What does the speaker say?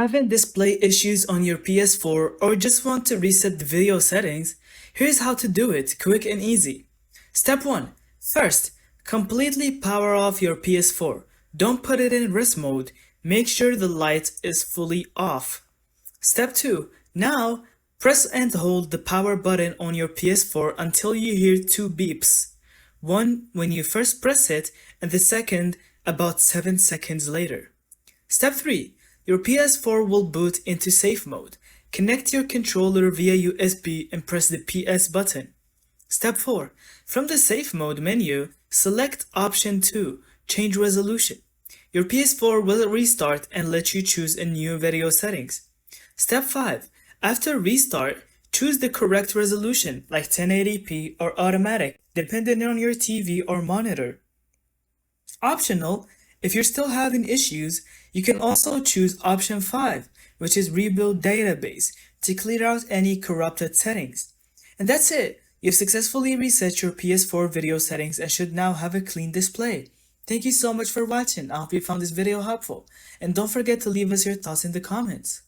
Having display issues on your PS4 or just want to reset the video settings? Here's how to do it, quick and easy. Step 1. First, completely power off your PS4. Don't put it in rest mode. Make sure the light is fully off. Step 2. Now, press and hold the power button on your PS4 until you hear two beeps. One when you first press it and the second about 7 seconds later. Step 3. Your PS4 will boot into safe mode. Connect your controller via USB and press the PS button. Step 4. From the safe mode menu, select option 2, change resolution. Your PS4 will restart and let you choose a new video settings. Step 5. After restart, choose the correct resolution like 1080p or automatic, depending on your TV or monitor. Optional, if you're still having issues, you can also choose option 5, which is rebuild database, to clear out any corrupted settings. And that's it. You've successfully reset your PS4 video settings and should now have a clean display. Thank you so much for watching. I hope you found this video helpful. And don't forget to leave us your thoughts in the comments.